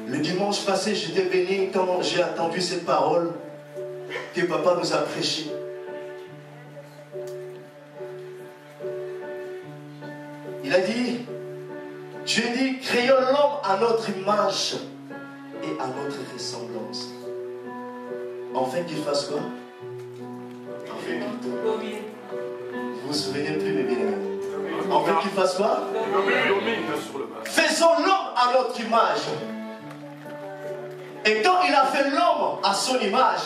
Le dimanche passé, j'étais béni quand j'ai entendu cette parole que papa nous a prêchée. Il a dit, Dieu dit, créons l'homme à notre image et à notre ressemblance. Enfin qu'il fasse quoi? Enfin qu'il domine. Vous vous souvenez plus, mes bien-aimés? Enfin qu'il fasse quoi? Faisons l'homme à notre image. Et quand il a fait l'homme à son image,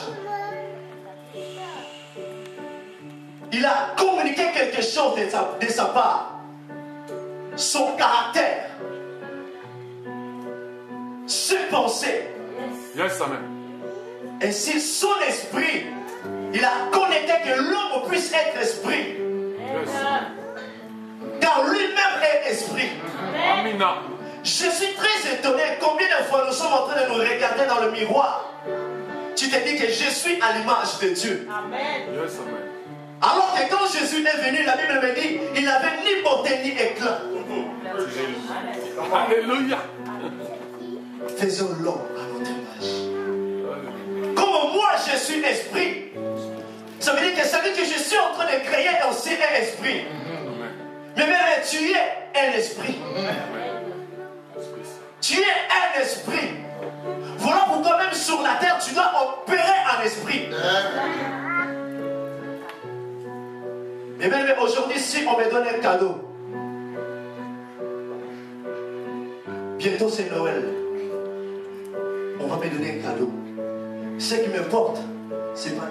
il a communiqué quelque chose de sa part. Son caractère, ses pensées. Yes, amen. Et si son esprit, il a connecté que l'homme puisse être esprit. Yes. Car lui-même est esprit. Amina. Je suis très étonné combien de fois nous sommes en train de nous regarder dans le miroir. Tu te dis que je suis à l'image de Dieu. Amen. Yes, amen. Alors que quand Jésus est venu, la Bible me dit, il n'avait ni beauté ni éclat. Alléluia. Faisons l'homme à notre image. Comme moi je suis esprit, ça veut dire que celui que je suis en train de créer aussi est esprit. Mais même tu es un esprit. Tu es un esprit. Voilà pourquoi même sur la terre, tu dois opérer en esprit. Mais même aujourd'hui, si on me donne un cadeau, bientôt c'est Noël, on va me donner un cadeau. Ce qui m'importe, c'est pas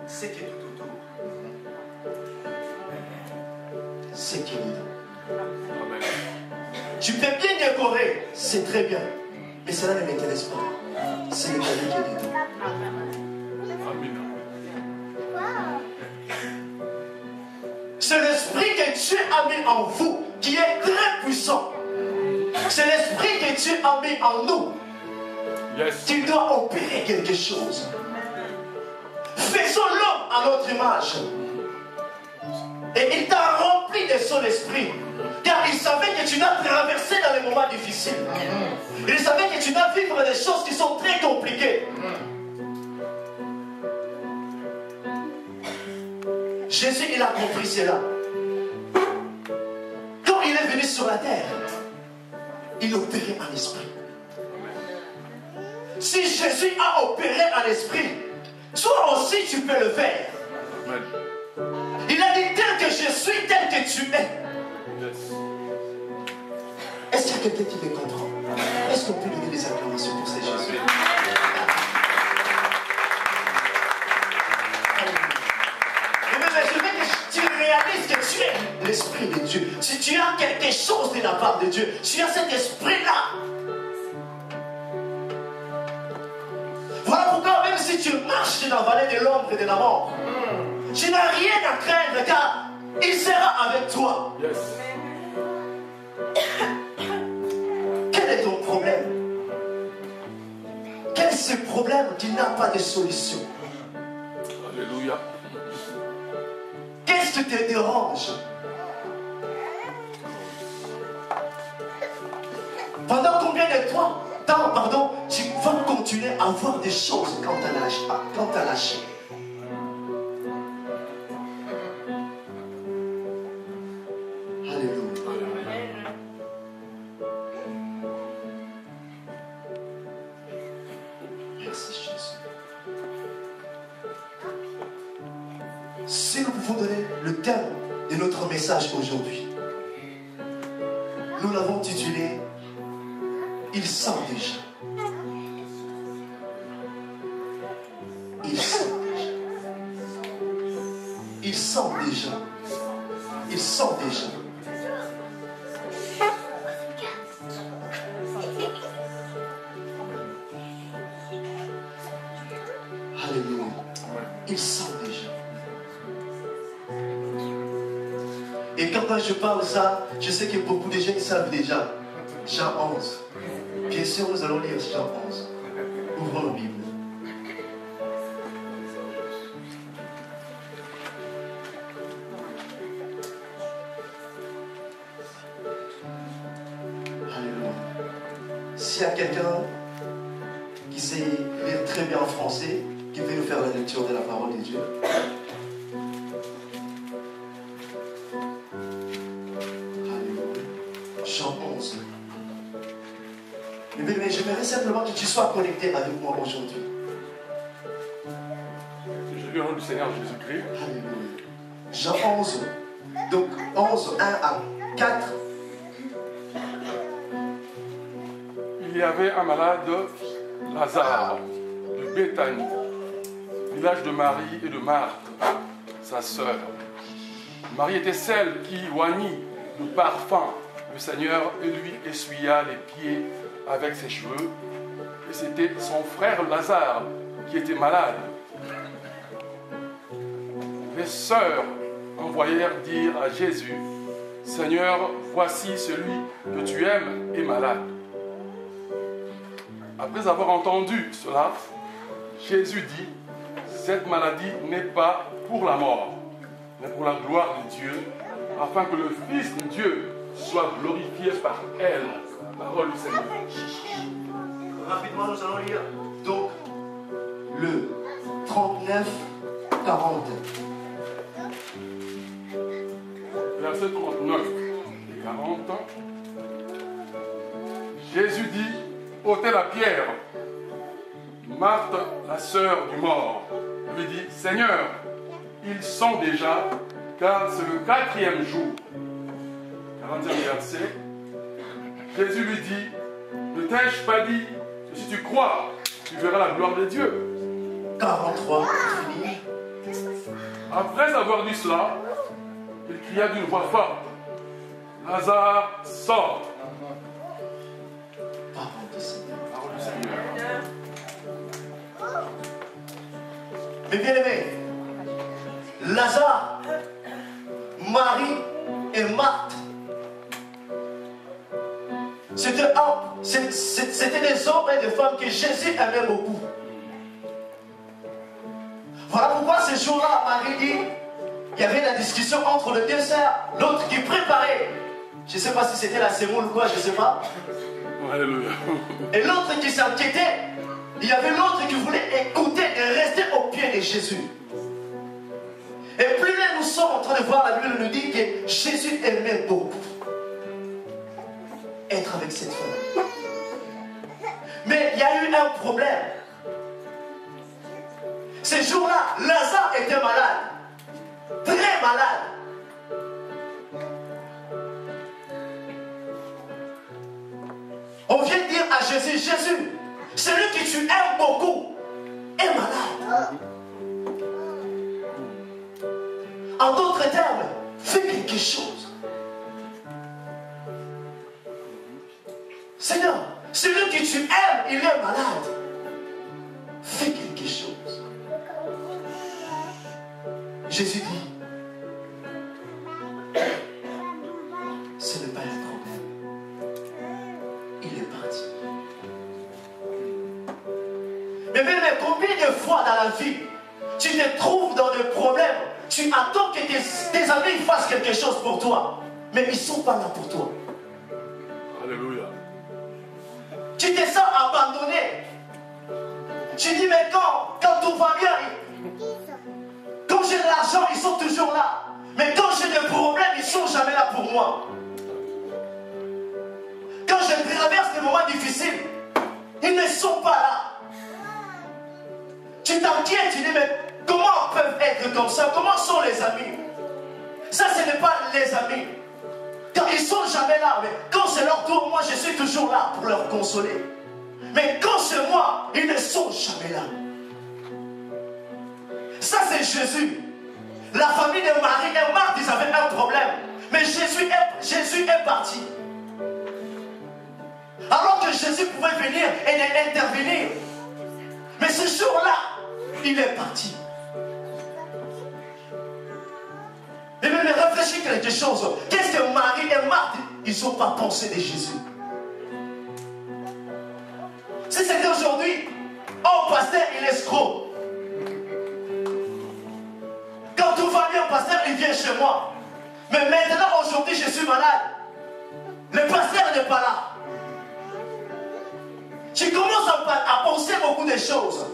ce qui est tout autour. Ce qui est dedans. Tu peux bien décorer, c'est très bien. Mais cela ne m'intéresse pas. C'est le cadeau qui est dedans. C'est l'esprit que Dieu a mis en vous, qui est très puissant. C'est l'esprit que Dieu a mis en nous, qui doit opérer quelque chose. Faisons l'homme à notre image. Et il t'a rempli de son esprit. Car il savait que tu dois traverser dans les moments difficiles. Il savait que tu dois vivre des choses qui sont très compliquées. Jésus, il a compris cela. Quand il est venu sur la terre, il opérait en esprit. Si Jésus a opéré en esprit, toi aussi tu peux le faire. Il a dit tel que je suis, tel que tu es. Est-ce qu'il y a quelqu'un qui me comprend? Est-ce qu'on peut donner des acclamations pour ce Jésus? Je veux que tu réalises que tu es l'esprit de Dieu. Si tu as quelque chose de la part de Dieu, tu as cet esprit-là. Voilà pourquoi même si tu marches dans la vallée de l'ombre et de la mort, tu n'as rien à craindre car il sera avec toi. Yes. Quel est ton problème? Quel est ce problème qui n'a pas de solution? Alléluia. Qu'est-ce qui te dérange? Pendant combien de temps, tu vas continuer à voir des choses quand tu as lâché? Alléluia. Merci Jésus. Si nous pouvons donner le thème de notre message aujourd'hui, nous l'avons titulé « Il sent déjà ». Il sent déjà. Il sent déjà. Il sent déjà. Alléluia. Il sent déjà. Et quand je parle ça, je sais que beaucoup de gens savent déjà. Jean 11. Bien sûr, nous allons lire Jean 11. Ouvrons la Bible. s'il y a quelqu'un qui sait lire très bien en français, qui veut nous faire la lecture de la parole de Dieu. Alléluia. Jean 11. Mais j'aimerais simplement que tu sois connecté avec moi aujourd'hui. Je lis au nom du Seigneur Jésus-Christ. Alléluia. Jean 11. Donc 11, 1 à 4. Il y avait un malade, Lazare, de Béthanie, village de Marie et de Marthe, sa sœur. Marie était celle qui oignit de parfum le Seigneur et lui essuya les pieds avec ses cheveux. Et c'était son frère Lazare qui était malade. Les sœurs envoyèrent dire à Jésus, « Seigneur, voici celui que tu aimes est malade. » Après avoir entendu cela, Jésus dit, « Cette maladie n'est pas pour la mort, mais pour la gloire de Dieu, afin que le Fils de Dieu soit glorifié par elle. » Parole du Seigneur. Rapidement, nous allons lire donc le 39, 40. Verset 39 et 40. Jésus dit, ôtez la pierre. Marthe, la sœur du mort, lui dit, Seigneur, ils sont déjà, car c'est le 4e jour. 40e verset. Jésus lui dit, ne t'ai-je pas dit que si tu crois, tu verras la gloire de Dieu. 43. Après avoir dit cela, il cria d'une voix forte, Lazare, sort. Parole du Seigneur. Parole du Seigneur. Mais bien aimé, Lazare, Marie et Marthe, c'était des hommes et des femmes que Jésus aimait beaucoup. Voilà pourquoi ce jour-là, Marie dit, il y avait la discussion entre les deux sœurs, l'autre qui préparait, je ne sais pas si c'était la sémoule ou quoi, je ne sais pas. Alléluia. Et l'autre qui s'inquiétait, il y avait l'autre qui voulait écouter et rester au pied de Jésus. Et plus là, nous sommes en train de voir, la Bible nous dit que Jésus aimait beaucoup être avec cette femme. Mais il y a eu un problème. Ce jour-là, Lazare était malade. Très malade. On vient dire à Jésus, Jésus, celui que tu aimes beaucoup est malade. En d'autres termes, fais quelque chose. Seigneur, celui que tu aimes, il est malade. Fais quelque chose. Jésus dit, ce n'est pas un problème. Il est parti. Mais combien de fois dans la vie, tu te trouves dans des problèmes, tu attends que tes amis fassent quelque chose pour toi, mais ils ne sont pas là pour toi. Alléluia. Tu te sens abandonné. Tu dis, mais quand tout va bien, quand j'ai de l'argent, ils sont toujours là. Mais quand j'ai des problèmes, ils ne sont jamais là pour moi. Quand je traverse des moments difficiles, ils ne sont pas là. Tu t'inquiètes, tu dis, mais comment peuvent être comme ça? Comment sont les amis? Ça, ce n'est pas les amis. Car ils ne sont jamais là. Mais quand c'est leur tour, moi, je suis toujours là pour leur consoler. Mais quand c'est moi, ils ne sont jamais là. Ça, c'est Jésus. La famille de Marie et Marthe, ils avaient un problème. Mais Jésus est parti. Alors que Jésus pouvait venir et intervenir. Mais ce jour-là, il est parti. Mais réfléchis quelque chose. Qu'est-ce que Marie et Marthe, ils n'ont pas pensé de Jésus? Si c'était aujourd'hui, oh pasteur, il est escroc. Quand tout va bien, pasteur, il vient chez moi. Mais maintenant, aujourd'hui, je suis malade. Le pasteur n'est pas là. Tu commences à penser beaucoup de choses.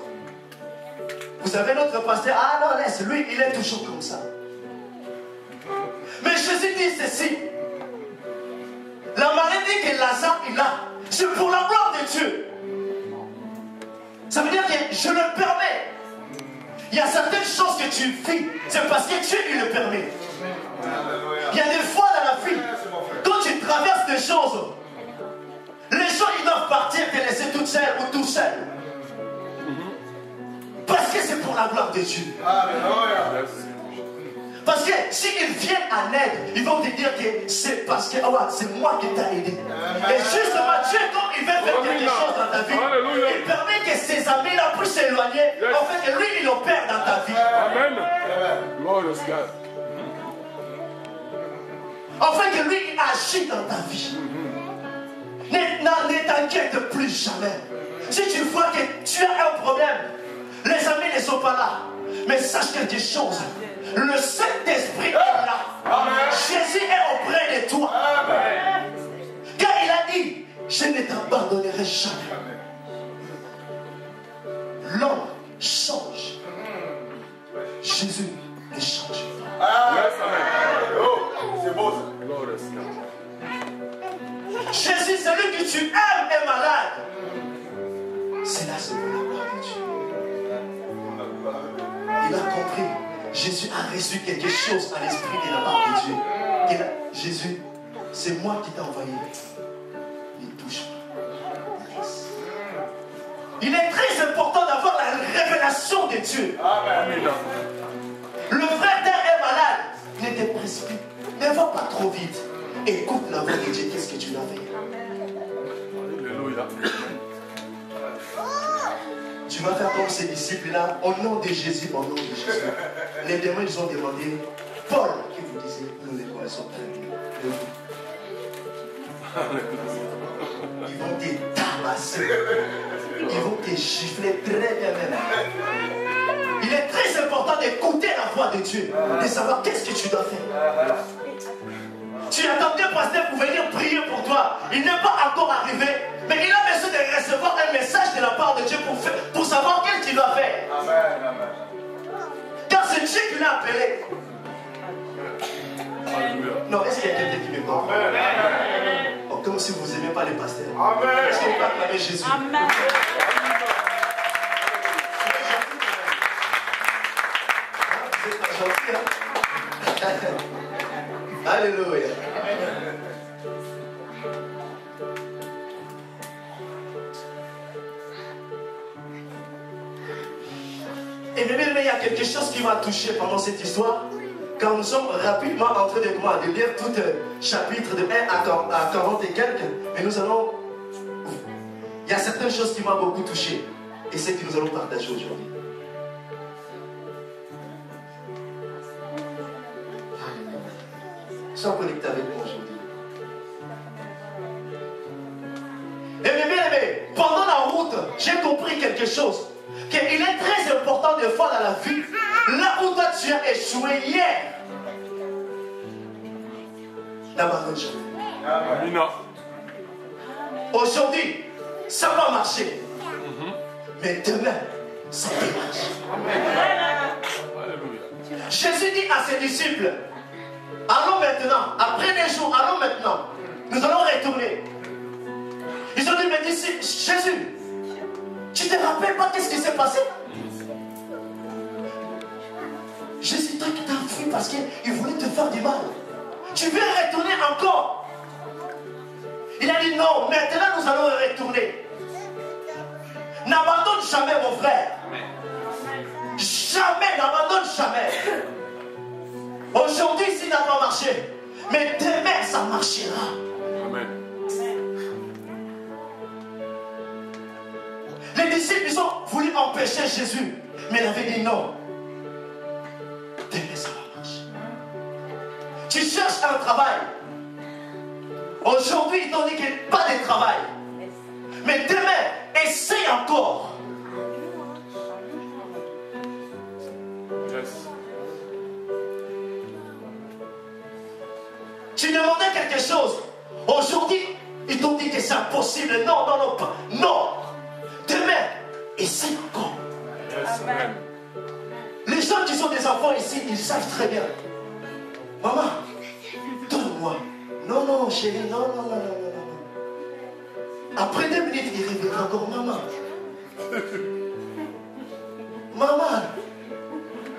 Vous avez notre pasteur, ah non, laisse, lui, il est toujours comme ça. Mais Jésus dit ceci. La maladie que Lazare il a, c'est pour la gloire de Dieu. Ça veut dire que je le permets. Il y a certaines choses que tu vis, c'est parce que Dieu il le permet. Il y a des fois dans la vie, quand tu traverses des choses, les gens ils doivent partir te laisser toute seule ou tout seul. Parce que c'est pour la gloire de Dieu. Parce que s'ils viennent en aide, ils vont te dire que c'est parce que c'est moi qui t'ai aidé. Et justement, Dieu, quand il veut faire quelque chose dans ta vie, il permet que ses amis-là puissent s'éloigner. En fait, lui, il opère dans ta vie. Amen. En fait, que lui, il agit dans ta vie. Ne t'inquiète plus jamais. Si tu vois que tu as un problème, les amis ne sont pas là. Mais sache quelque chose. Le Saint-Esprit est là. Amen. Jésus est auprès de toi. Amen. Car il a dit, je ne t'abandonnerai jamais. L'homme change. Jésus ne change pas. C'est beau ça. Jésus, celui que tu aimes, est malade. C'est là, c'est pour la gloire de Dieu. Il a compris. Jésus a reçu quelque chose à l'esprit de la part de Dieu. Jésus, c'est moi qui t'ai envoyé. Ne touche pas. Il est très important d'avoir la révélation de Dieu. Amen. Le frère terre est malade. Ne te précipite. Ne va pas trop vite. Écoute la voix de Dieu. Qu'est-ce que tu vas faire? Alléluia. Tu vas faire comme ces disciples-là, au nom de Jésus, au nom de Jésus. Les démons, ils ont demandé, Paul, qui vous disait, nous les connaissons très bien. Ils vont te tabasser. Ils vont te gifler très bien même. Il est très important d'écouter la voix de Dieu, de savoir qu'est-ce que tu dois faire. Tu attendais un pasteur pour venir prier pour toi. Il n'est pas encore arrivé. Mais il a besoin de recevoir un message de la part de Dieu pour savoir qu'est-ce qu'il doit faire. Amen, amen. Car c'est Dieu qui l'a appelé. Alléluia. Non, est-ce qu'il y a quelqu'un qui me comprend? Oh, comme si vous n'aimez pas les pasteurs. Amen. Est-ce qu'on peut acclamer Jésus? Amen. Vous êtes pas gentil, hein? Alléluia. Et bien, il y a quelque chose qui m'a touché pendant cette histoire. Quand nous sommes rapidement en train de lire tout chapitre de 1 à 40 et quelques, mais nous allons... Il y a certaines choses qui m'ont beaucoup touché. Et c'est que nous allons partager aujourd'hui. Sois connecté avec moi aujourd'hui. Et bien aimé, pendant la route, j'ai compris quelque chose. Qu'il est très important des fois dans la vie, là où toi tu as échoué hier, n'abandonne jamais. Aujourd'hui, ça va marcher. Mais demain, ça peut marcher. Jésus dit à ses disciples, allons maintenant, après des jours, allons maintenant. Nous allons retourner. Ils ont dit, mais Jésus, tu ne te rappelles pas qu'est-ce qui s'est passé? Jésus t'a fui parce qu'il voulait te faire du mal. Tu veux retourner encore? Il a dit non, maintenant nous allons retourner. N'abandonne jamais mon frère. Jamais, n'abandonne jamais. Aujourd'hui, ça n'a pas marché. Mais demain, ça marchera. Amen. Les disciples, ils ont voulu empêcher Jésus. Mais il avait dit non. Demain, ça va marcher. Tu cherches un travail. Aujourd'hui, ils t'ont dit qu'il n'y a pas de travail. Mais demain, essaye encore. Yes. Tu demandais quelque chose. Aujourd'hui, ils t'ont dit que c'est impossible. Non, non, non, pas. Non. essaie encore. Amen. Les gens qui sont des enfants ici, ils savent très bien. Maman, donne-moi. Non, non, chérie, non, non, non, non, non, non. Après 2 minutes, il répète encore, maman. Maman,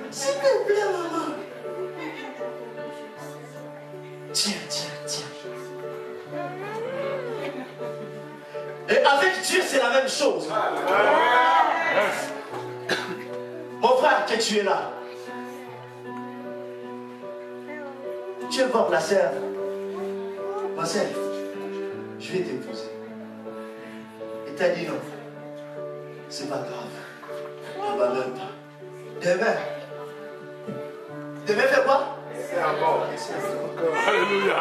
s'il te plaît, maman. Tiens, tiens, tiens. Et avec Dieu, c'est la même chose. Mon frère, que tu es là. Tu es voir la sœur. Ma sœur, je vais t'épouser. Et t'as dit non. C'est pas grave. N'abandonne pas. Demain. Demain, fais quoi? Alléluia.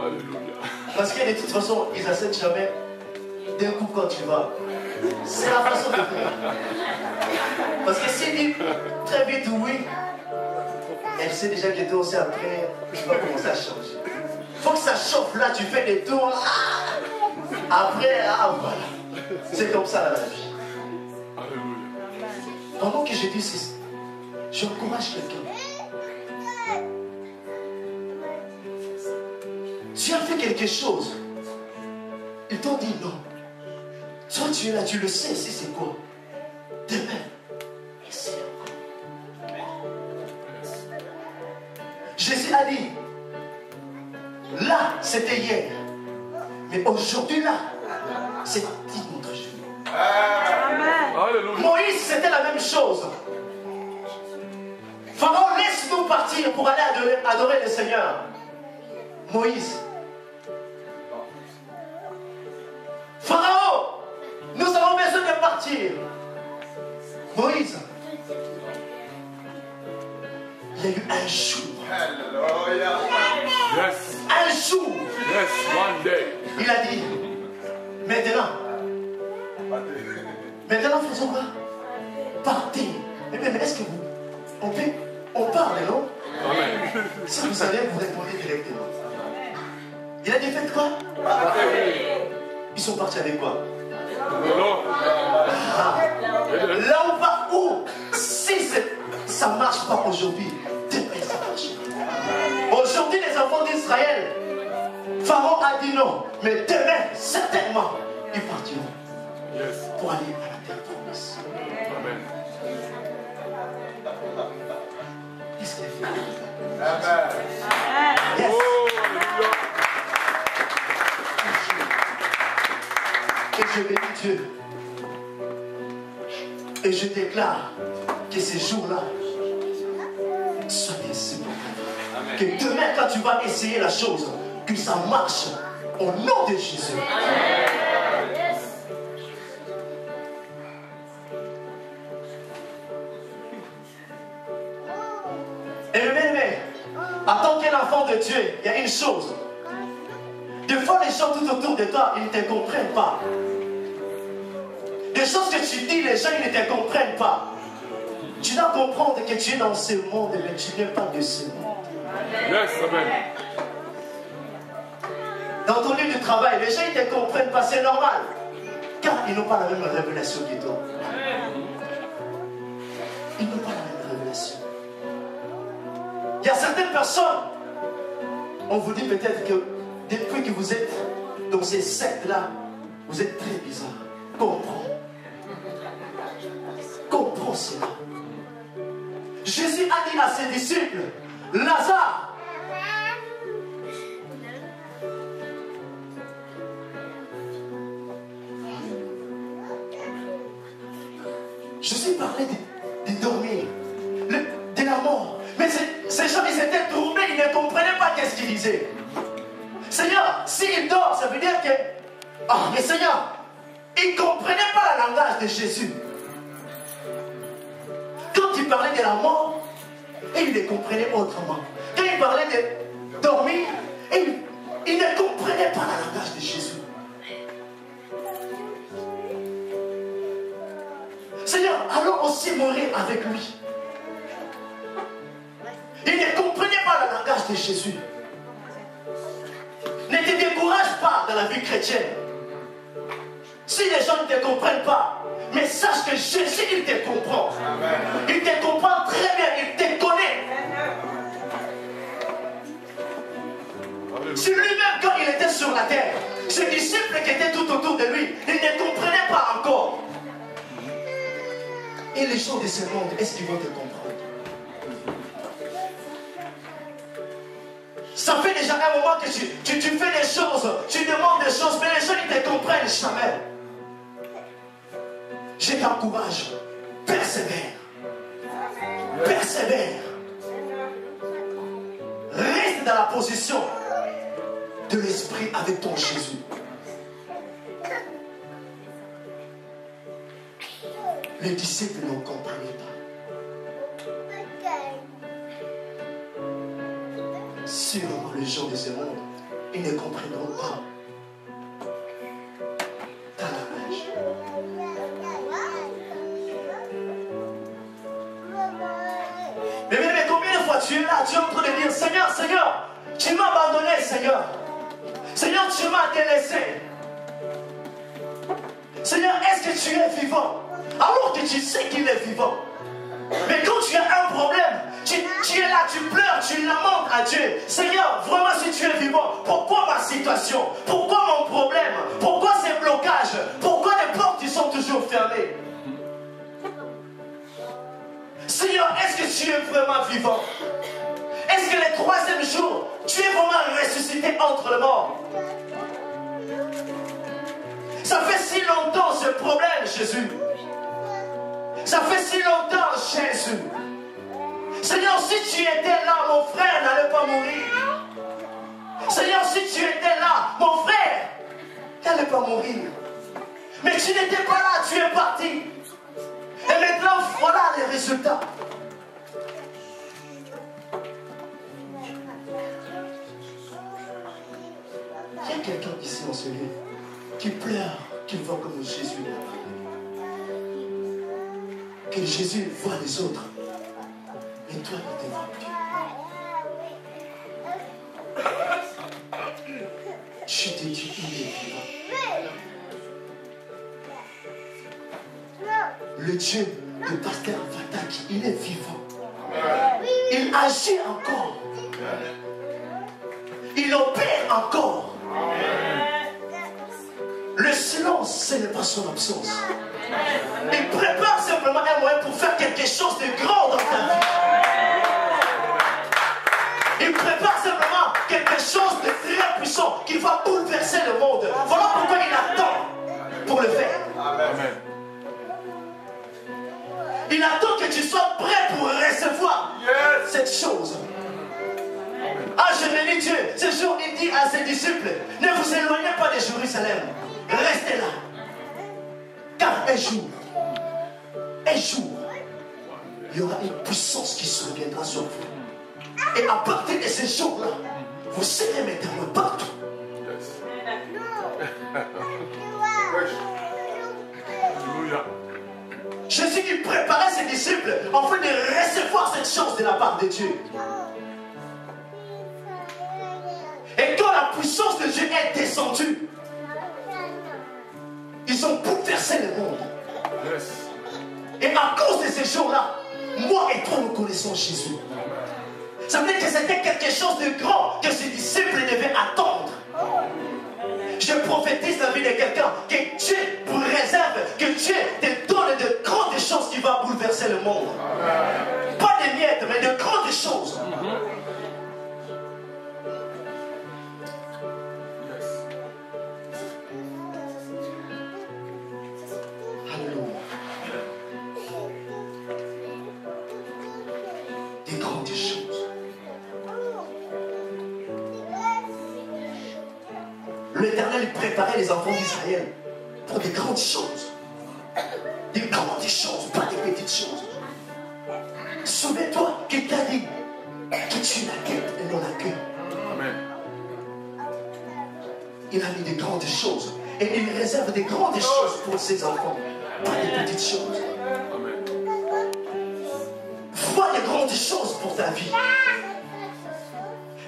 Alléluia. Parce que de toute façon, ils n'acceptent jamais d'un coup quand tu vas. C'est la façon de faire. Parce que s'il dit très vite oui, elle sait déjà que toi aussi après, tu vas commencer à changer. Il faut que ça chauffe là, tu fais des tours. Après, voilà. C'est comme ça la vie. Alléluia. Pendant que je dis ceci, j'encourage quelqu'un. Tu as fait quelque chose. Ils t'ont dit non. Toi, tu es là, tu le sais, si c'est quoi. Demain, essaie encore. Jésus a dit, là, c'était hier. Mais aujourd'hui, là, c'est notre jour. Alléluia. Moïse, c'était la même chose. Pharaon, laisse-nous partir pour aller adorer le Seigneur. Moïse. Pharaon, nous avons besoin de partir. Moïse. Il y a eu un jour. Yes. Un jour. Yes, one day. Il a dit, maintenant. Maintenant, faisons quoi? Partez. Mais est-ce que vous... On parle, non? Amen. Si vous savez, vous répondez directement. Il a dit, faites quoi? Ils sont partis avec quoi? Là où va où? Si ça ne marche pas aujourd'hui, demain ça marche. Aujourd'hui, les enfants d'Israël, Pharaon a dit non, mais demain, certainement, ils partiront pour aller à la terre promise. Amen. Qu'est-ce qu'il a fait? Amen. Yes. Et je bénis Dieu. Et je déclare que ces jours-là soient ainsi. Que demain, quand tu vas essayer la chose, que ça marche au nom de Jésus. Et bien, en tant qu'enfant de Dieu, il y a une chose. Des fois, les gens tout autour de toi, ils ne te comprennent pas. Des choses que tu dis, les gens, ils ne te comprennent pas. Tu dois comprendre que tu es dans ce monde, mais tu n'es pas de ce monde. Yes, amen. Dans ton lieu de travail, les gens, ils ne te comprennent pas, c'est normal. Car ils n'ont pas la même révélation que toi. Ils n'ont pas la même révélation. Il y a certaines personnes, on vous dit peut-être que depuis que vous êtes dans ces sectes-là, vous êtes très bizarre. Comprends. Comprends cela. Jésus a dit à ses disciples, Lazare, Jésus parlait de dormir, de la mort. Mais ces gens, ils étaient troublés, ils ne comprenaient pas qu'est-ce qu'ils disaient. Seigneur, s'il dort, ça veut dire que... Ah, mais Seigneur, ils ne comprenaient pas le langage de Jésus. Quand il parlait de la mort, et ils les comprenaient autrement. Quand il parlait de dormir, et ils ne comprenaient pas le langage de Jésus. Seigneur, allons aussi mourir avec lui. Ils ne comprenaient pas le langage de Jésus. pas dans la vie chrétienne. Si les gens ne te comprennent pas, mais sache que Jésus, il te comprend. Il te comprend très bien, il te connaît. Si lui-même, quand il était sur la terre, ses disciples qui étaient tout autour de lui, ils ne comprenaient pas encore. Et les gens de ce monde, est-ce qu'ils vont te comprendre? Ça fait déjà un moment que tu fais des choses, tu demandes des choses, mais les gens ne te comprennent jamais. Je t'encourage, persévère. Persévère. Reste dans la position de l'esprit avec ton Jésus. Les disciples ne comprenaient pas. Sûrement les gens de ce monde, ils ne comprendront pas. Dans la âge. Mais combien de fois tu es là, tu es en train de dire, Seigneur, Seigneur, tu m'as abandonné, Seigneur. Seigneur, tu m'as délaissé. Seigneur, est-ce que tu es vivant? Alors que tu sais qu'il est vivant. Mais quand tu as un problème, tu es là, tu pleures, tu lamentes à Dieu. Seigneur, vraiment si tu es vivant, pourquoi ma situation? Pourquoi mon problème? Pourquoi ces blocages? Pourquoi les portes qui sont toujours fermées? Seigneur, est-ce que tu es vraiment vivant? Est-ce que le troisième jour, tu es vraiment ressuscité entre les morts? Ça fait si longtemps ce problème, Jésus. Ça fait si longtemps, Jésus. Seigneur, si tu étais là, mon frère n'allait pas mourir. Seigneur, si tu étais là, mon frère n'allait pas mourir. Mais tu n'étais pas là, tu es parti. Et maintenant, voilà les résultats. Il y a quelqu'un ici en ce lieu qui pleure, qui voit comme Jésus l'a parlé. Que Jésus voit les autres, mais toi ne te vois plus. Je te dis, il est vivant. Le Dieu de Pasteur Fataki, il est vivant. Il agit encore. Il opère encore. Le silence, ce n'est pas son absence. Il prépare simplement un moyen pour faire quelque chose de grand dans ta vie. Il prépare simplement quelque chose de très puissant qui va bouleverser le monde. Voilà pourquoi il attend pour le faire. Amen. Il attend que tu sois prêt pour recevoir cette chose. Ah, je bénis Dieu. Ce jour, il dit à ses disciples, ne vous éloignez pas de Jérusalem. Restez là. Car un jour, il y aura une puissance qui se reviendra sur vous. Et à partir de ces jours-là, vous serez mes témoins partout. Jésus qui préparait ses disciples en fait de recevoir cette chance de la part de Dieu. Et quand la puissance de Dieu est descendue, ils ont bouleversé le monde. Et à cause de ces jours-là, moi et toi nous connaissons Jésus. Ça veut dire que c'était quelque chose de grand que ses disciples devaient attendre. Je prophétise la vie de quelqu'un que Dieu vous réserve, que Dieu te donne de grandes choses qui vont bouleverser le monde. Pas des miettes, mais de grandes choses. Alléluia. Des grandes choses. L'Éternel préparait les enfants d'Israël pour des grandes choses. Des grandes choses, pas des petites choses. Souviens-toi qu'il t'a dit que tu es la tête et non la queue. Amen. Il a mis des grandes choses. Et il réserve des grandes choses pour ses enfants. Pas des petites choses. Amen. Vois des grandes choses pour ta vie.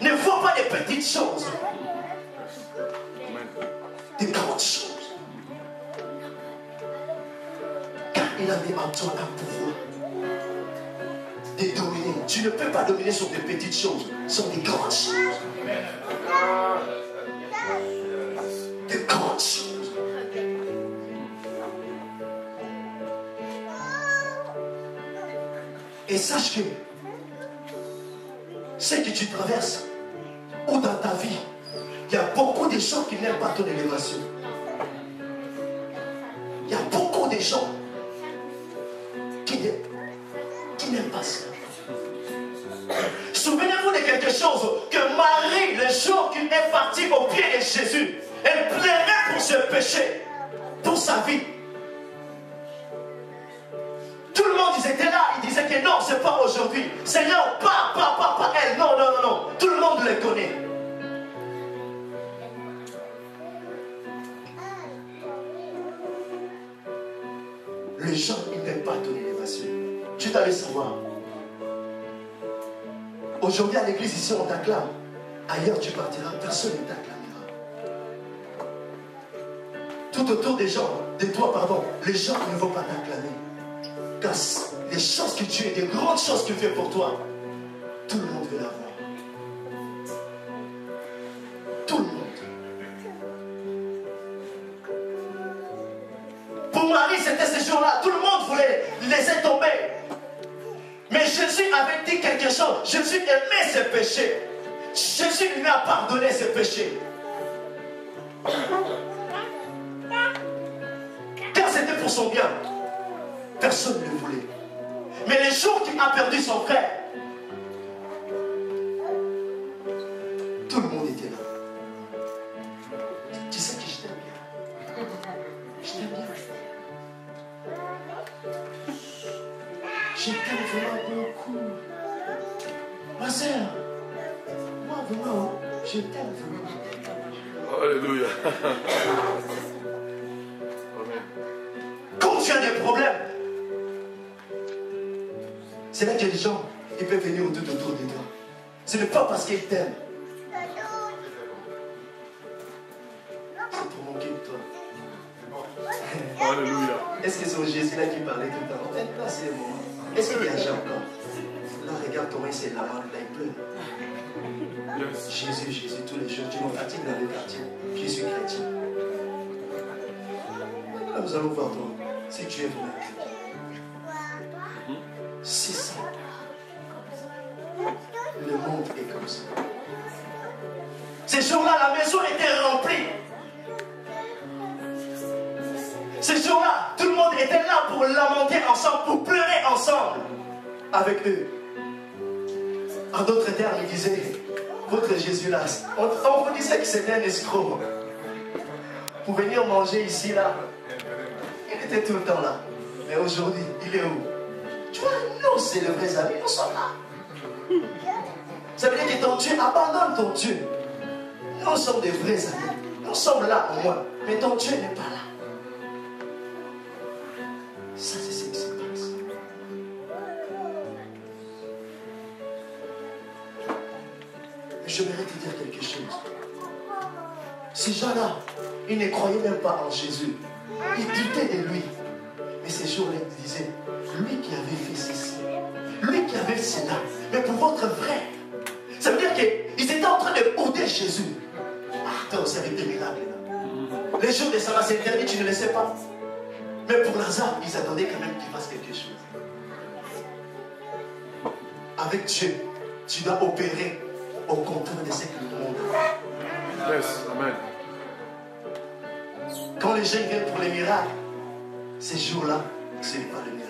Ne vois pas des petites choses. il a mis en toi un pouvoir de dominer. Tu ne peux pas dominer sur des petites choses, sur des grandes choses. De grandes choses. Et sache que ce que tu traverses, ou dans ta vie, il y a beaucoup de gens qui n'aiment pas ton élévation. Il y a beaucoup de gens qui n'aiment pas ça. Souvenez-vous de quelque chose, que Marie, le jour qu'il est parti au pied de Jésus, elle plairait pour ses péchés, pour sa vie. Tout le monde était là, il disait que non, c'est pas aujourd'hui. Seigneur, pas elle, non. Tout le monde le connaît. Les gens, ils n'aiment pas ton élévation. Tu dois le savoir. Aujourd'hui, à l'église, ici, on t'acclame. Ailleurs, tu partiras, personne ne t'acclamera. Tout autour des gens, de toi, pardon, les gens ne vont pas t'acclamer. Car les choses que tu es, des grandes choses que tu fais pour toi, tout le monde veut la voir. Tout le monde. Pour Marie, c'était ce jour-là. Tout le monde voulait laisser tomber. Mais Jésus avait dit quelque chose. Jésus aimait ses péchés. Jésus lui a pardonné ses péchés. Car c'était pour son bien. Personne ne le voulait. Mais le jour qu'il a perdu son frère, tout le monde était là. Tu sais que je t'aime bien. Je t'aime bien. Je t'aime vraiment beaucoup. Ma soeur, moi vraiment, je t'aime vraiment. Alléluia. Quand tu as des problèmes, c'est là que les gens, ils peuvent venir autour de toi. Ce n'est pas parce qu'ils t'aiment. C'est pour manquer de toi. Alléluia. Est-ce que c'est Jésus-là qui parlait tout le temps? En fait, là, c'est moi. Est-ce qu'il y a Jean encore? Là, regarde comment il s'est lavant, là, il pleut. Yes. Jésus, tous les jours, tu nous fatigues dans le quartier. Je suis chrétien. Là, nous allons voir toi, si tu es vraiment chrétien. C'est ça. Le monde est comme ça. Ces jours-là, la maison était remplie. Ces jours-là, tout le monde était là pour lamenter ensemble, pour pleurer ensemble avec eux. En d'autres termes, il disait, votre Jésus-là, on vous disait que c'était un escroc. Pour venir manger ici, là, il était tout le temps là. Mais aujourd'hui, il est où? Tu vois, nous, c'est le vrai ami, nous sommes là. Ça veut dire que ton Dieu, abandonne ton Dieu. Nous sommes des vrais amis. Nous sommes là au moins. Mais ton Dieu n'est pas là. Ça, c'est ce qui se passe. Mais j'aimerais te dire quelque chose. Ces gens-là, ils ne croyaient même pas en Jésus. Ils doutaient de lui. Mais ces jours-là, ils disaient, lui qui avait fait ceci, lui qui avait cela, mais pour votre frère. Ça veut dire qu'ils étaient en train de ôter Jésus. Ah, toi, c'est avec des miracles. Les jours de Sabbat interdit, tu ne le sais pas. Mais pour Lazare, ils attendaient quand même qu'il fasse quelque chose. Avec Dieu, tu dois opérer au contraire de ce que le monde a. Yes, amen. Quand les gens viennent pour les miracles, ces jours-là, ce n'est pas le miracle.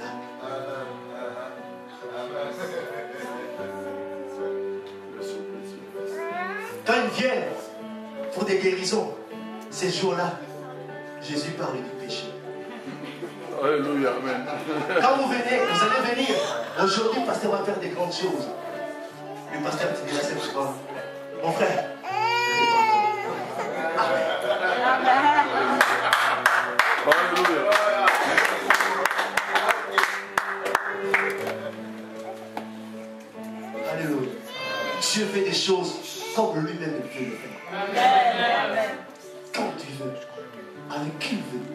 Quand ils viennent pour des guérisons, ces jours-là, Jésus parle du péché. Alléluia, amen. Quand vous venez, vous allez venir. Aujourd'hui, le pasteur va faire des grandes choses. Le pasteur te dira, c'est pourquoi. Mon frère. Alléluia. Alléluia. Dieu fait des choses comme lui-même il veut le faire. Quand tu veux, avec qui il veut.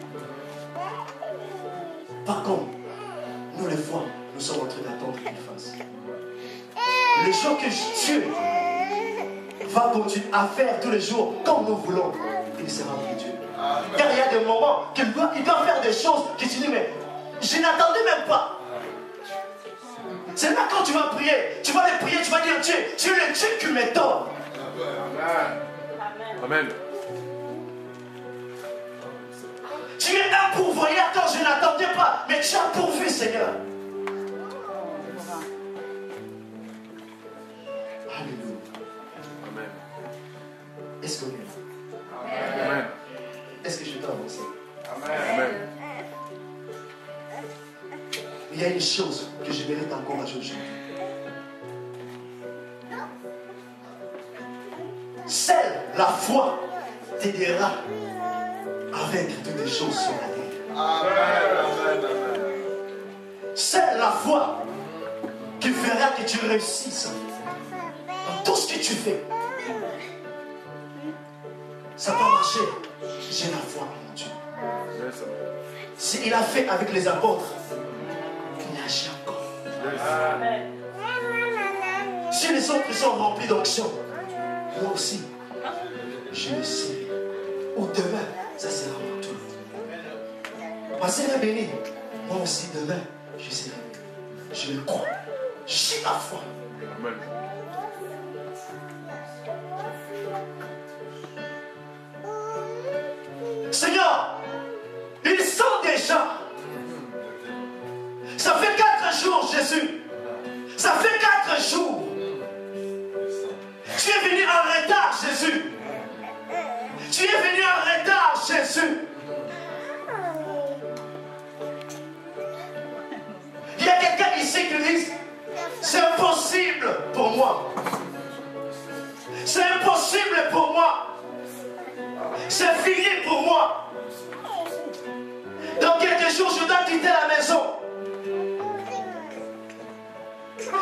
Pas comme nous les fois, nous sommes en train d'attendre qu'il fasse. Les choses que Dieu va continuer à faire tous les jours comme nous voulons, il sera pour Dieu. Car il y a des moments qu'il doit faire des choses que tu dis, mais je n'attendais même pas. C'est là quand tu vas prier, tu vas les prier, tu vas dire Dieu, tu es le Dieu qui m'étonne. Amen. Tu es un pourvoyeur quand je n'attendais pas, mais tu as pourvu, Seigneur. Alléluia. Amen. Est-ce qu'on est là? Amen. Est-ce que je dois avancer? Amen. Il y a une chose que je mérite d'encourager aujourd'hui. Seule la foi t'aidera à vaincre toutes les choses sur la terre. Amen. Seule la foi qui fera que tu réussisses dans tout ce que tu fais. Ça va marcher. J'ai la foi en Dieu. S'il a fait avec les apôtres, il agit encore. Si les autres sont remplis d'onction, moi aussi, je le sais. Ou demain, ça sera mon tour. Ma sœur est bénie. Moi aussi, demain, je serai béni. Je le crois. J'ai la foi. Amen. Seigneur, ils sont déjà. Ça fait 4 jours, Jésus. Ça fait 4 jours. Tu es venu en retard, Jésus. Tu es venu en retard, Jésus. Il y a quelqu'un ici qui dit, c'est impossible pour moi. C'est impossible pour moi. C'est fini pour moi. Dans quelques jours, je dois quitter la maison.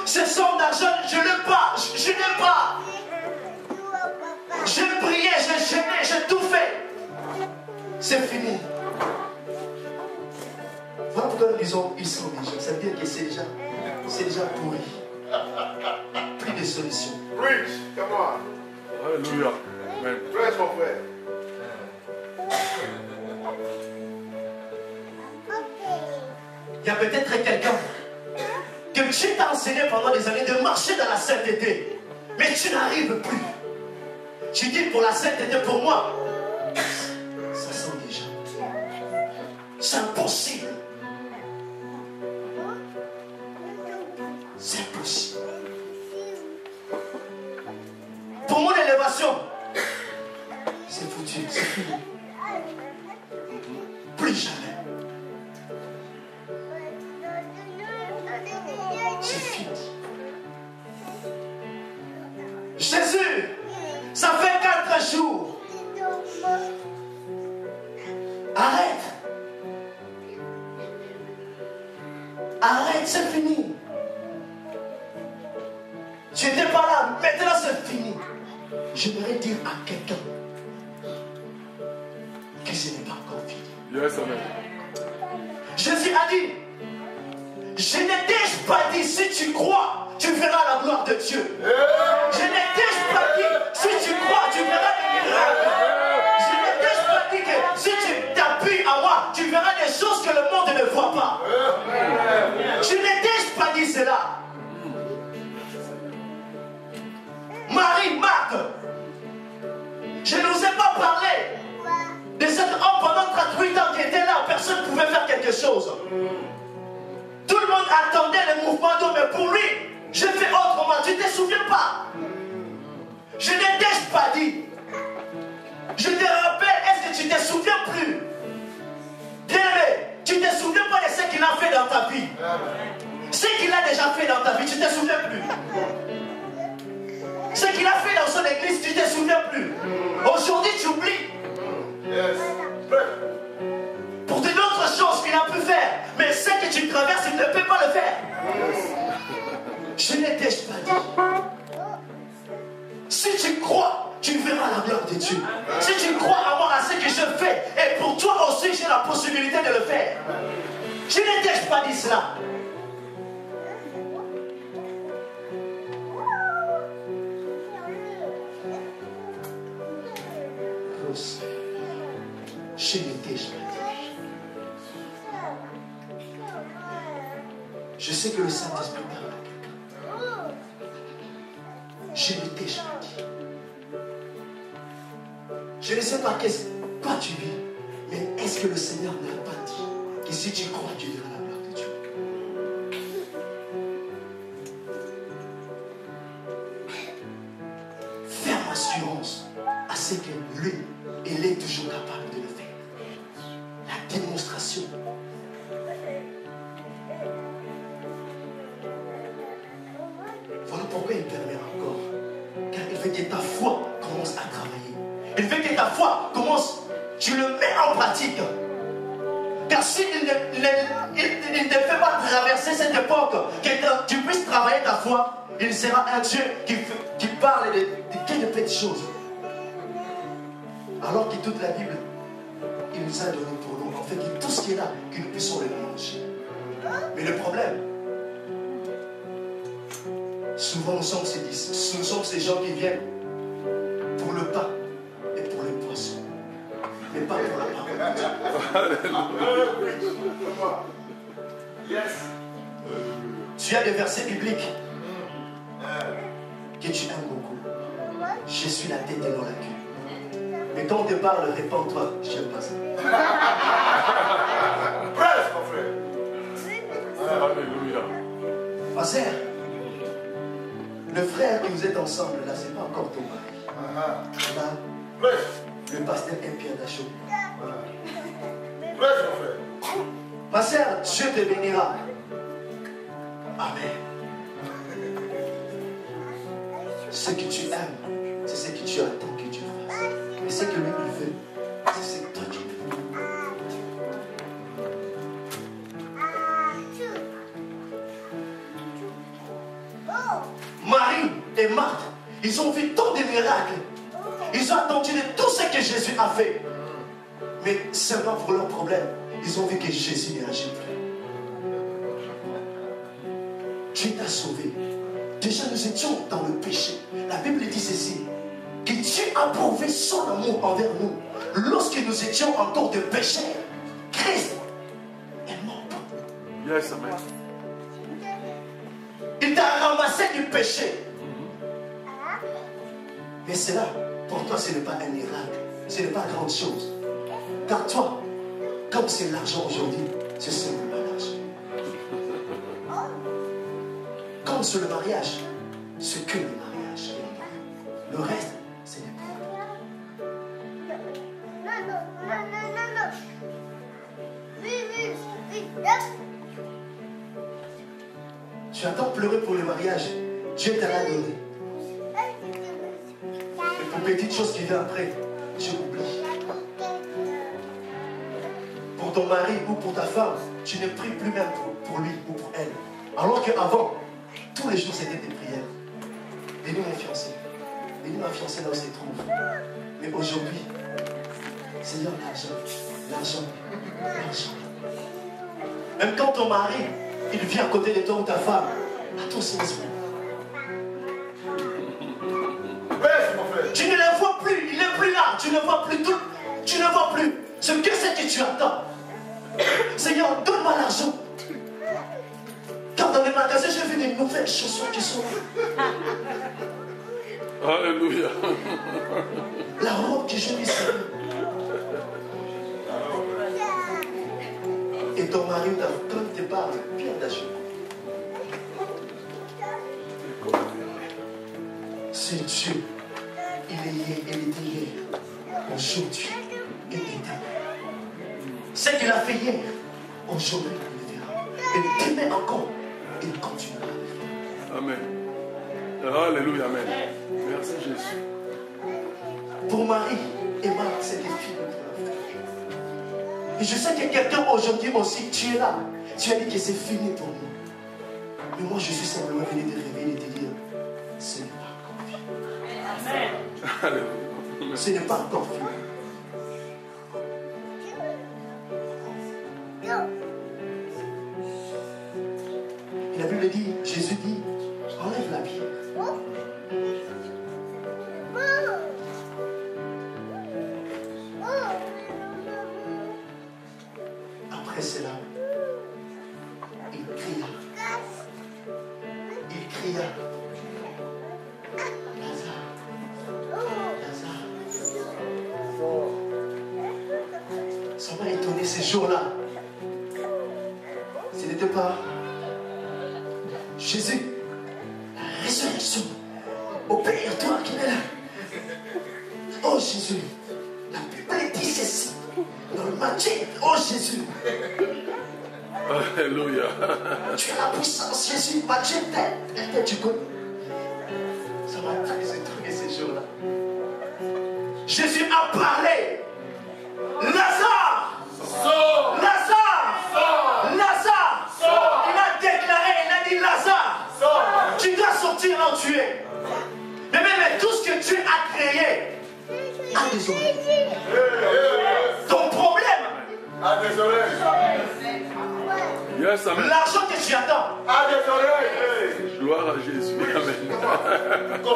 Ces sommes d'argent, je n'ai pas. Je n'ai pas. J'ai prié, j'ai gêné, j'ai tout fait. C'est fini. Voilà pourquoi nous disons, ils sont déjà. Ça veut dire que c'est déjà pourri. Plus de solutions. Preach. Come on. Alléluia. Amen. Press, mon frère. Il y a peut-être quelqu'un que Dieu t'a enseigné pendant des années de marcher dans la sainteté, mais tu n'arrives plus. Tu dis pour la sainteté, pour moi, ça sent déjà. C'est impossible. C'est impossible. Pour mon élévation, c'est foutu, c'est fini. Plus jamais. C'est fini. Jésus, ça fait 4 jours. Arrête. Arrête, c'est fini. Tu n'étais pas là, maintenant c'est fini. J'aimerais dire à quelqu'un que ce n'est pas encore fini. Yes, amen. Jésus a dit, je n'ai déjà pas dit si tu crois, tu verras la gloire de Dieu. Je n'ai déjà pas dit si tu crois, tu verras des miracles. Je n'ai déjà pas dit que si tu t'appuies à moi, tu verras des choses que le monde ne voit pas. Je n'ai déjà pas dit cela. Marie, Marthe, je ne vous ai pas parlé de cet homme pendant 38 ans qui était là, personne ne pouvait faire quelque chose. Tout le monde attendait le mouvement d'eau, mais pour lui, je fais autrement. Tu ne te souviens pas? Je n'ai déjà pas dit. Je te rappelle, est-ce que tu ne te souviens plus? Bien-aimé, tu ne te souviens pas de ce qu'il a fait dans ta vie? Ce qu'il a déjà fait dans ta vie, tu ne te souviens plus? Ce qu'il a fait dans son église, tu ne te souviens plus? Aujourd'hui, tu oublies. Pour de d'autres choses qu'il a pu faire, mais ce que tu traverses, il ne peut pas le faire. Je n'ai déjà pas dit. Si tu crois, tu verras la gloire de Dieu. Si tu crois avoir à ce que je fais, et pour toi aussi j'ai la possibilité de le faire. Je n'ai déjà pas dit cela. Je sais que le Saint-Esprit parle à quelqu'un. Je l'ai déjà dit. Je ne sais pas quoi tu vis, mais est-ce que le Seigneur n'a pas dit que si tu crois, tu verras la gloire de Dieu? Ferme assurance à ce que lui, il est toujours capable de le faire. La démonstration. Voilà pourquoi il permet encore. Car il veut que ta foi commence à travailler. Il veut que ta foi commence, tu le mets en pratique. Car s'il ne te fait pas traverser cette époque, que tu puisses travailler ta foi, il sera un Dieu qui parle de quelles petites choses. Alors que toute la Bible, il nous a donné pour nous. En fait, tout ce qui est là, que nous puissions le manger. Mais le problème, souvent nous sommes ces gens qui viennent pour le pain et pour les poissons, mais pas pour la parole de Dieu. Tu as des versets bibliques que tu aimes beaucoup. Je suis la tête et non la queue. Mais quand on te parle, réponds-toi, je n'aime pas ça. Presse, mon frère. Alléluia. Ma sœur, le frère que vous êtes ensemble là, c'est pas encore ton mari. Là, le pasteur est Pierre Dachau. Presse, mon frère. Ma sœur, Dieu te bénira. Amen. Ce que tu aimes, c'est ce que tu attends que Dieu fasse. Et ce que lui il veut, c'est ce que toi tu veux. Marie et Marthe, ils ont vu tant de miracles. Ils ont attendu de tout ce que Jésus a fait. Mais seulement pour leur problème, ils ont vu que Jésus n'agit plus. Dieu t'a sauvé. Déjà nous étions dans le péché. La Bible dit ceci, que Dieu a prouvé son amour envers nous. Lorsque nous étions encore de pécheurs, Christ est mort. Yes, amen. Il t'a ramassé du péché. Mais cela, pour toi, ce n'est pas un miracle. Ce n'est pas grande chose. Car toi, comme c'est l'argent aujourd'hui, c'est simplement l'argent. Comme sur le mariage, c'est que le mariage. Le reste, c'est les problèmes. Tu attends pleurer pour le mariage. Dieu t'a la donné. Et pour petites choses qui viennent après, tu oublies. Pour ton mari ou pour ta femme, tu ne pries plus même pour lui ou pour elle. Alors qu'avant, tous les jours c'était des prières. Bénis mon fiancé. Bénis ma fiancée là où se trouve. Mais aujourd'hui, Seigneur, l'argent, l'argent, l'argent. Même quand ton mari, il vient à côté de toi ou ta femme, attends son esprit. Tu ne le vois plus, il n'est plus là, tu ne vois plus tout, tu ne vois plus. Ce que c'est que tu attends. Seigneur, donne-moi l'argent. Car dans les magasins, j'ai vu des nouvelles chansons qui sont là. Alléluia. La robe que je lui Seigneur. Et ton mari, quand il te parle, Pierre Dachau. C'est Dieu. Il est hier, il était hier, aujourd'hui et éternel. Ce qu'il a fait hier, aujourd'hui il le verra. Et demain encore, il continuera. Amen. Alléluia, amen. Merci Jésus. Pour Marie et Marc, c'était fini pour la frère. Et je sais que quelqu'un aujourd'hui aussi, tu es là. Tu as dit que c'est fini pour nous. Mais moi, je suis simplement venu te réveiller et te dire, ce n'est pas encore fini. Amen. Alléluia. Ce n'est pas encore fini. Et la Bible dit, Jésus dit, enlève la pierre. Après cela, il cria, Alléluia. Ça m'a étonné ces jours-là. Ce n'était pas Jésus, la résurrection. Au Père, toi qui es là. Oh Jésus, la Bible dit ceci. Dans le Matthieu, oh Jésus. Alléluia. Tu as la puissance, Jésus. Matthieu, tu connais. Ça m'a très étonné ces jours-là. Jésus a parlé. Lazare! Sors! Lazare! Sors! Lazare! Sors! Il a déclaré, il a dit Lazare! Sors! Tu dois sortir en tuer. Mais même tout ce que Dieu a créé a des oreilles. Ton problème, Ah, désolé! Yes, amen. l'argent que tu attends, Ah, désolé! Gloire à Jésus. Amen. Go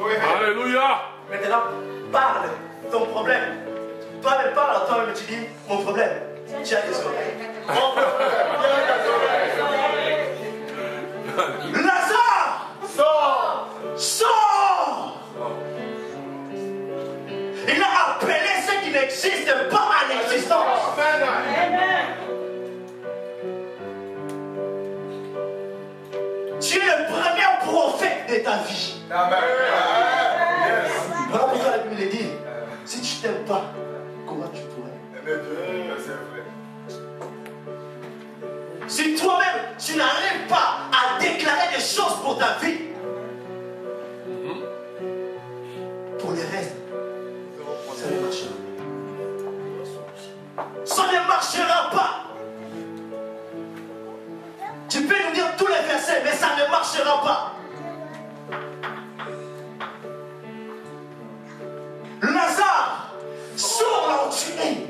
ahead. Alléluia. maintenant parle ton problème. Toi-même parle à toi-même et tu dis mon problème. Tu as des oreilles. Lazare! Sors! Sors! Il a appelé ce qui n'existe pas à l'existence. Tu es le premier prophète de ta vie. Amen. Yes. Voilà pourquoi la Bible dit, si tu t'aimes pas, comment tu pourrais? C'est vrai. Si toi-même, tu n'arrives pas à déclarer des choses pour ta vie, pour les restes, ça ne marchera pas. Ça ne marchera pas. Tu peux nous dire tous les versets, mais ça ne marchera pas. Lazare, sors là où tu es.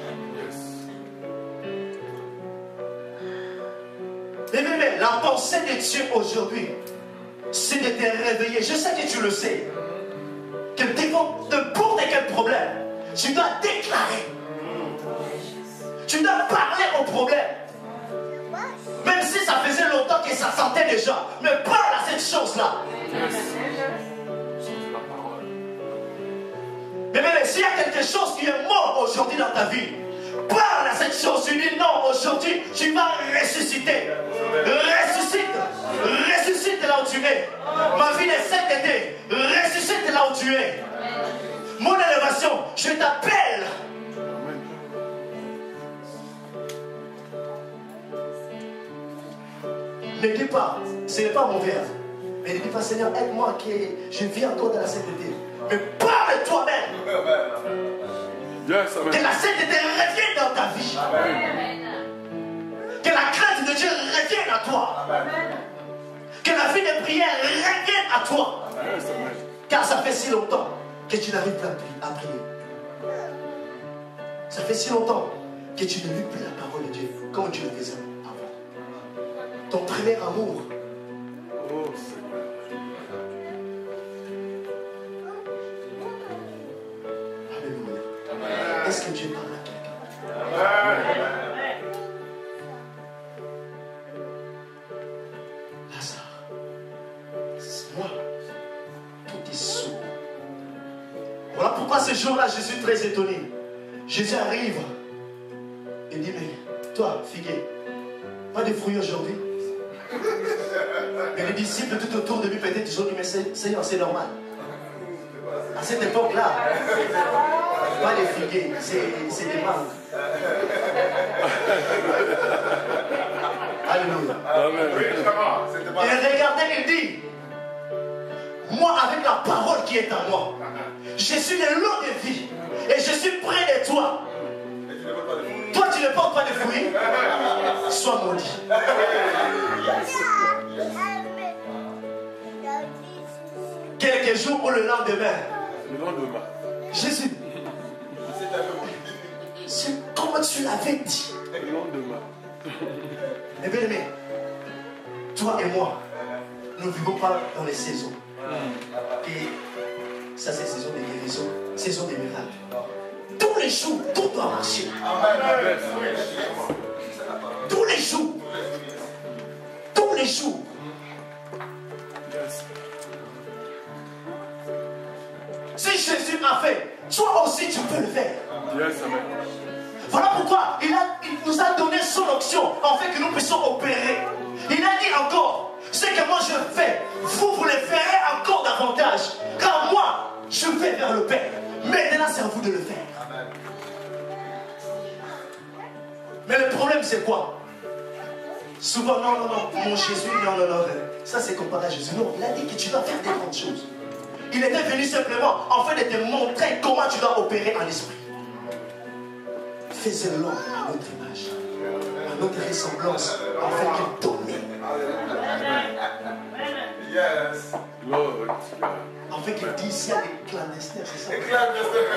Mais la pensée de Dieu aujourd'hui, c'est de te réveiller. Je sais que tu le sais. Que devant n'importe quel problème, tu dois déclarer. Tu dois parler au problème. Même si ça faisait longtemps que ça sentait déjà. Mais parle à cette chose-là. Mais même s'il y a quelque chose qui est mort aujourd'hui dans ta vie, parle à cette chose. Tu dis non, aujourd'hui, tu vas ressusciter. Ressuscite. Ressuscite là où tu es. Ma vie est cet été. Ressuscite là où tu es. Mon élévation, je t'appelle. Ne dis pas, ce n'est pas mon verbe. Mais ne dis pas, Seigneur, aide-moi que je vis encore dans la sainteté. Mais parle toi-même. Yes, amen. Que la sainteté revienne dans ta vie. Amen. Que la crainte de Dieu revienne à toi. Amen. Que la vie de prière revienne à toi. Yes, amen. Car ça fait si longtemps que tu n'arrives plus à prier. Ça fait si longtemps que tu ne lis plus la parole de Dieu comme tu le faisais avant. Ton premier amour. Oh Seigneur. Alléluia. Est-ce que Dieu parle à quelqu'un? Lazare, moi, tout est sourd. Voilà pourquoi ce jour-là, je suis très étonné. Jésus arrive et dit, mais toi, figuier, pas de fruits aujourd'hui. Mais les disciples tout autour de lui, peut-être, ils ont dit, mais Seigneur, c'est normal. À cette époque-là, pas des figuiers, c'est des mangues. Alléluia. Amen. Et regardez, il dit, moi avec la parole qui est en moi, je suis de l'eau de vie et je suis près de toi. Toi, tu ne portes pas de fruits, sois maudit. Quelques jours ou le lendemain, Le lendemain. Jésus, c'est comme tu l'avais dit. Le lendemain. Mais bien aimé, toi et moi, nous ne vivons pas dans les saisons. Et ça, c'est saison de guérison, saison des miracles. Tous les jours, tout doit marcher. Tous les jours. Tous les jours. a fait, toi aussi tu peux le faire. Yes, amen. Voilà pourquoi il nous a donné son option, en fait que nous puissions opérer. Il a dit encore, ce que moi je fais, vous le ferez encore davantage. Car moi, je vais vers le Père. Maintenant, c'est à vous de le faire. Amen. Mais le problème, c'est quoi? Souvent, non, mon Jésus, non. Ça, c'est comparé à Jésus. Non, il a dit que tu dois faire des grandes choses. Il était venu simplement, en fait, de te montrer comment tu dois opérer en esprit. Fais-le à notre image, à notre ressemblance, afin qu'il domine. Yes. Lord. En fait, qu'il dit s'il y a des clandestins, c'est ça. Des clandestins.